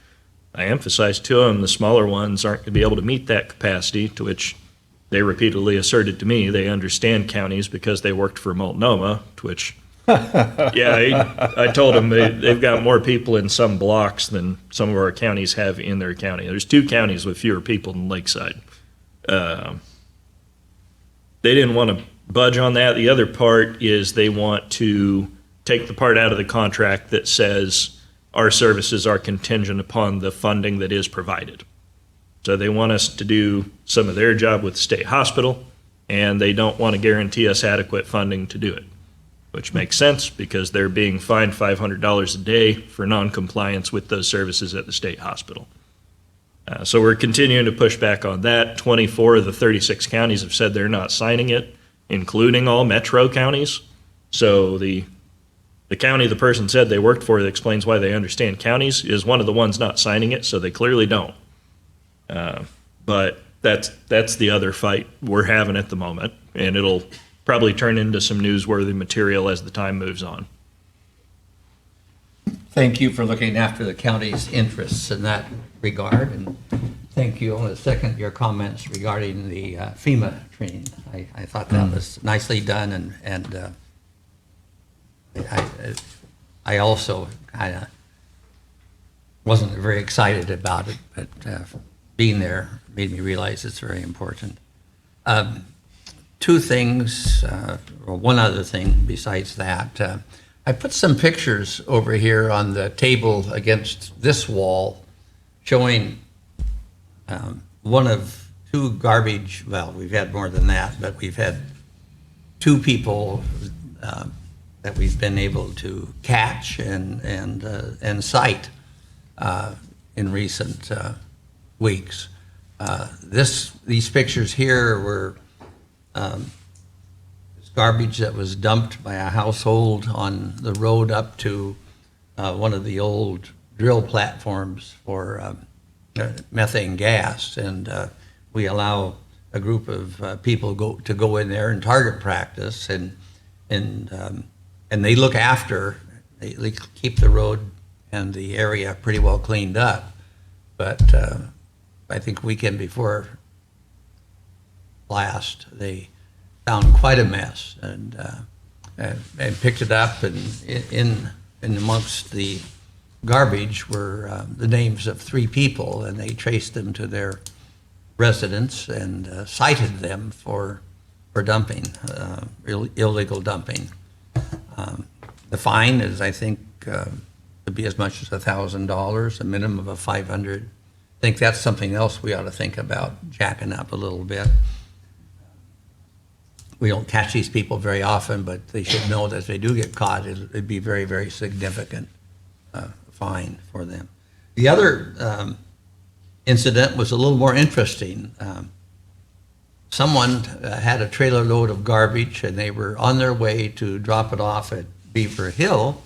I emphasize to them, the smaller ones aren't going to be able to meet that capacity, to which they repeatedly asserted to me they understand counties because they worked for Multnomah, to which, yeah, I told them they've got more people in some blocks than some of our counties have in their county. There's 2 counties with fewer people than Lakeside. They didn't want to budge on that. The other part is they want to take the part out of the contract that says our services are contingent upon the funding that is provided. So they want us to do some of their job with the state hospital, and they don't want to guarantee us adequate funding to do it, which makes sense because they're being fined $500 a day for non-compliance with those services at the state hospital. So we're continuing to push back on that. 24 of the 36 counties have said they're not signing it, including all metro counties. So the county the person said they worked for that explains why they understand counties is one of the ones not signing it, so they clearly don't. But that's the other fight we're having at the moment, and it'll probably turn into some newsworthy material as the time moves on. Thank you for looking after the county's interests in that regard, and thank you. I want to second your comments regarding the FEMA training. I thought that was nicely done, and I also kind of wasn't very excited about it, but being there made me realize it's very important. 2 things, or one other thing besides that. I put some pictures over here on the table against this wall showing one of 2 garbage, well, we've had more than that, but we've had 2 people that we've been able to catch and cite in recent weeks. These pictures here were garbage that was dumped by a household on the road up to one of the old drill platforms for methane gas, and we allow a group of people to go in there and target practice, and they look after, they keep the road and the area pretty well cleaned up. But I think weekend before last, they found quite a mess and picked it up, and in amongst the garbage were the names of 3 people, and they traced them to their residence and cited them for dumping, illegal dumping. The fine is, I think, to be as much as $1,000, a minimum of $500. I think that's something else we ought to think about jacking up a little bit. We don't catch these people very often, but they should know that if they do get caught, it'd be very, very significant fine for them. The other incident was a little more interesting. Someone had a trailer load of garbage, and they were on their way to drop it off at Beaver Hill,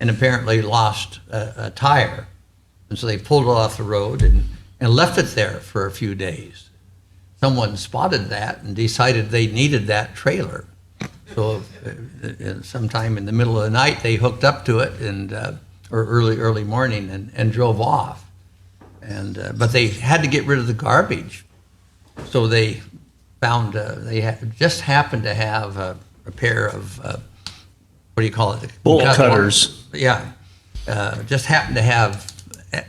and apparently lost a tire. And so they pulled it off the road and left it there for a few days. Someone spotted that and decided they needed that trailer. So sometime in the middle of the night, they hooked up to it or early morning and drove off. But they had to get rid of the garbage. So they found, just happened to have a pair of, what do you call it? Bolt cutters. Yeah. Just happened to have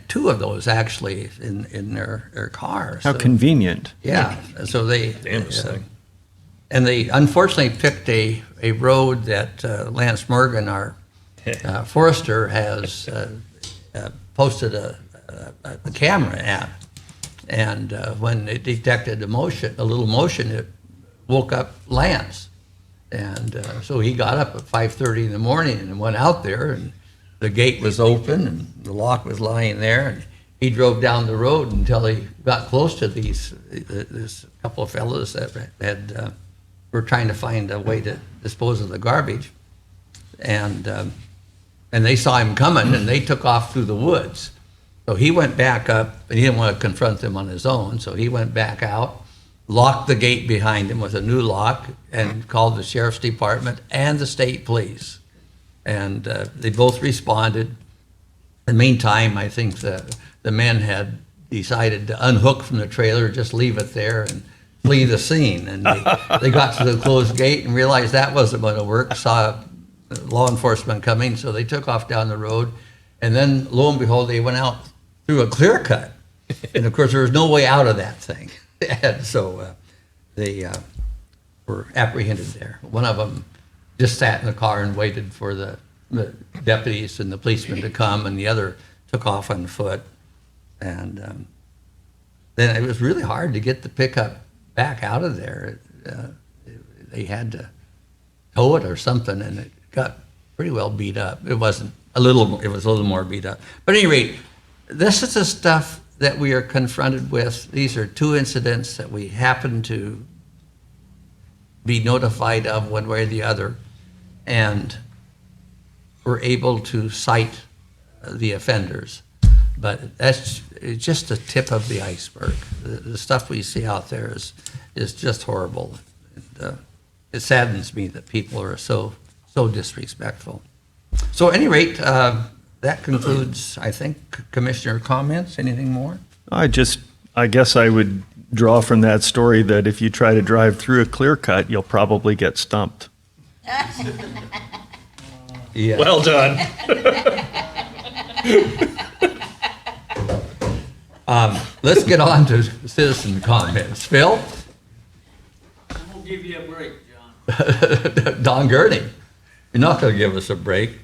2 of those actually in their car. How convenient. Yeah. So they And they unfortunately picked a road that Lance Morgan, our forester, has posted a camera at. And when it detected a little motion, it woke up Lance. And so he got up at 5:30 in the morning and went out there, and the gate was open and the lock was lying there. And he drove down the road until he got close to this couple of fellows that were trying to find a way to dispose of the garbage. And they saw him coming, and they took off through the woods. So he went back up, and he didn't want to confront them on his own, so he went back out, locked the gate behind him with a new lock, and called the sheriff's department and the state police. And they both responded. In the meantime, I think the men had decided to unhook from the trailer, just leave it there, and flee the scene. And they got to the closed gate and realized that wasn't going to work, saw law enforcement coming, so they took off down the road. And then, lo and behold, they went out through a clear cut. And of course, there was no way out of that thing. And so they were apprehended there. One of them just sat in the car and waited for the deputies and the policemen to come, and the other took off on foot. And then it was really hard to get the pickup back out of there. They had to tow it or something, and it got pretty well beat up. It was a little more beat up. But at any rate, this is the stuff that we are confronted with. These are two incidents that we happen to be notified of one way or the other, and we're able to cite the offenders. But that's just the tip of the iceberg. The stuff we see out there is just horrible. It saddens me that people are so disrespectful. So at any rate, that concludes, I think, Commissioner comments. Anything more? I guess I would draw from that story that if you try to drive through a clear cut, you'll probably get stumped. Yeah. Well done. Let's get on to citizen comments. Phil? I'm gonna give you a break, John. Don Gurney, you're not going to give us a break.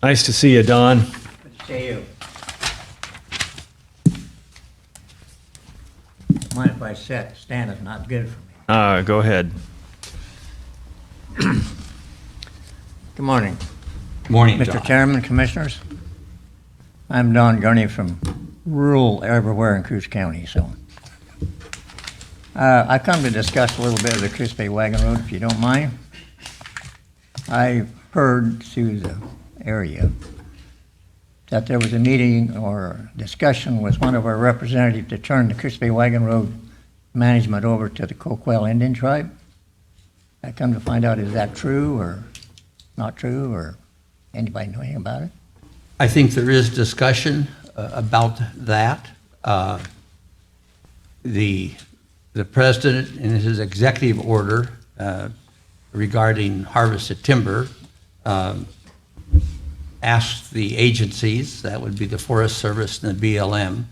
Nice to see you, Don. Good to see you. Mind if I sit? Stand is not good for me. Go ahead. Good morning. Morning, Mr. John. Chairman, Commissioners. I'm Don Gurney from rural everywhere in Cruz County, so. I come to discuss a little bit of the Crisp Bay Wagon Road, if you don't mind. I heard through the area that there was a meeting or discussion with one of our representatives to turn the Crisp Bay Wagon Road management over to the Coquel Indian Tribe. I come to find out, is that true or not true, or anybody know anything about it? I think there is discussion about that. The president, in his executive order regarding harvested timber, asked the agencies, that would be the Forest Service and the BLM,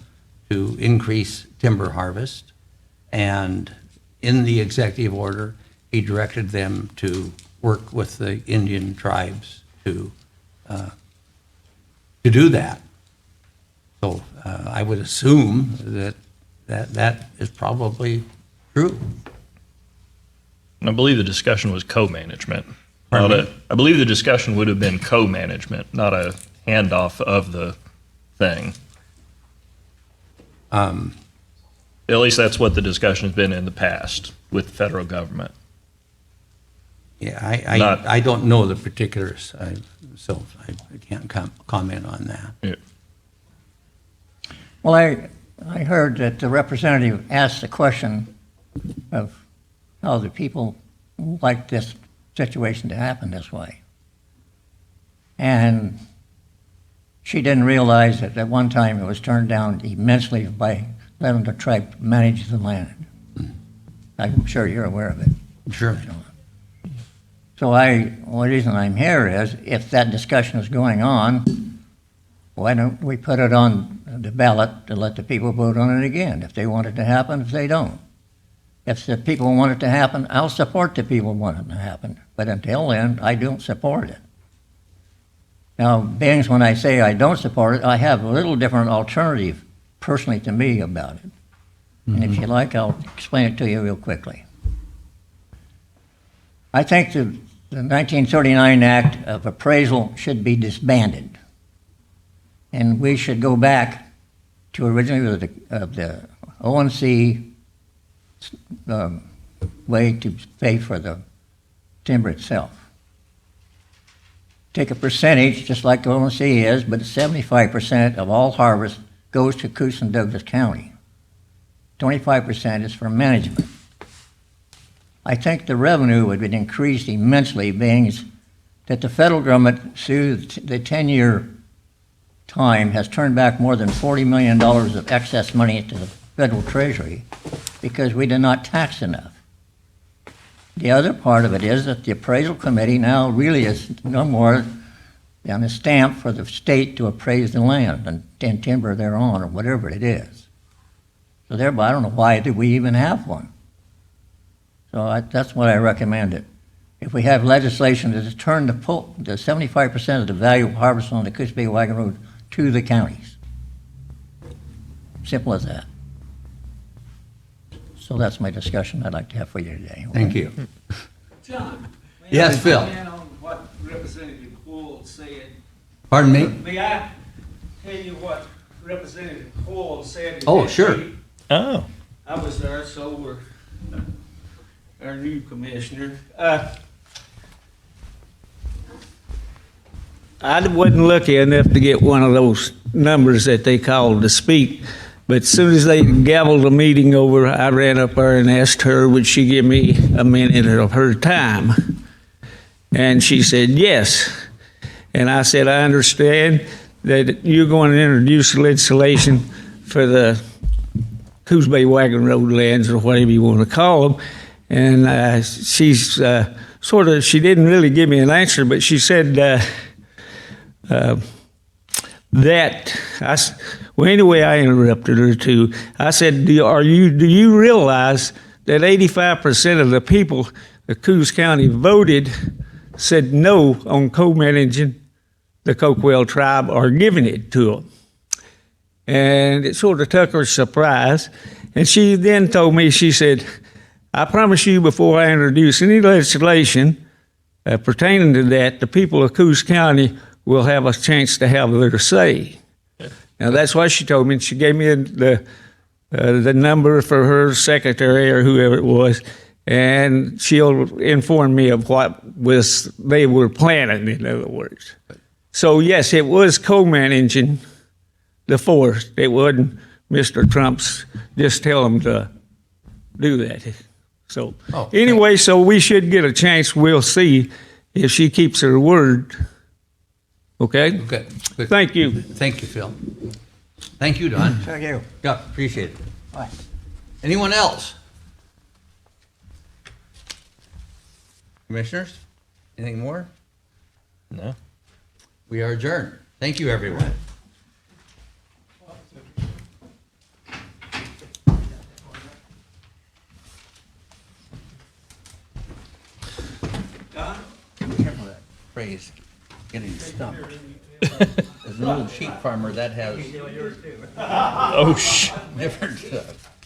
to increase timber harvest. And in the executive order, he directed them to work with the Indian tribes to do that. So I would assume that is probably true. I believe the discussion was co-management. Pardon me? I believe the discussion would have been co-management, not a handoff of the thing. At least that's what the discussion has been in the past with the federal government. Yeah, I don't know the particulars, so I can't comment on that. Yeah. Well, I heard that the representative asked the question of how the people like this situation to happen this way. And she didn't realize that at one time it was turned down immensely by letting the tribe manage the land. I'm sure you're aware of it. Sure. So the reason I'm here is, if that discussion is going on, why don't we put it on the ballot to let the people vote on it again, if they want it to happen, if they don't. If the people want it to happen, I'll support the people who want it to happen. But until then, I don't support it. Now, being when I say I don't support it, I have a little different alternative personally to me about it. And if you like, I'll explain it to you real quickly. I think the 1939 Act of Appraisal should be disbanded. And we should go back to originally the ONC way to pay for the timber itself. Take a percentage, just like the ONC is, but 75% of all harvest goes to Coos and Douglas County. 25% is for management. I think the revenue would be increased immensely, being that the federal government, through the 10-year time, has turned back more than $40 million of excess money to the federal treasury because we did not tax enough. The other part of it is that the appraisal committee now really is no more than a stamp for the state to appraise the land and timber thereon or whatever it is. So thereby, I don't know why do we even have one. So that's what I recommend. If we have legislation to turn the 75% of the value of harvest on the Coos Bay Wagon Road to the counties. Simple as that. So that's my discussion I'd like to have for you today. Thank you. John? Yes, may I Phil. comment on what Representative Coyle said? Pardon me? May I tell you what Representative Coyle said? Oh, sure. Oh. I was there, so were our new commissioner. I wasn't lucky enough to get one of those numbers that they called to speak, but as soon as they gavelled the meeting over, I ran up there and asked her, would she give me a minute of her time? And she said, yes. And I said, I understand that you're going to introduce legislation for the Coos Bay Wagon Road lands, or whatever you want to call them. And she's she didn't really give me an answer, but she said, anyway, I interrupted her too. I said, do you realize that 85% of the people of Coos County voted said no on co-managing the Coquell tribe or giving it to them? And it sort of took her surprise. And she then told me, she said, I promise you before I introduce any legislation pertaining to that, the people of Coos County will have a chance to have their say. Now, that's what she told me. And she gave me the number for her secretary or whoever it was, and she'll inform me of what they were planning, in other words. So, yes, it was co-managing the forest. It wasn't Mr. Trump's just tell them to do that. So, anyway, so we should get a chance. We'll see if she keeps her word. Okay? Good. Thank you. Thank you, Phil. Thank you, Don. Thank you. Yeah, appreciate it. Bye. Anyone else? Commissioners? Anything more? No. We are adjourned. Thank you, everyone. Careful that phrase, getting stumped. As an old sheep farmer, that has Oh, different stuff.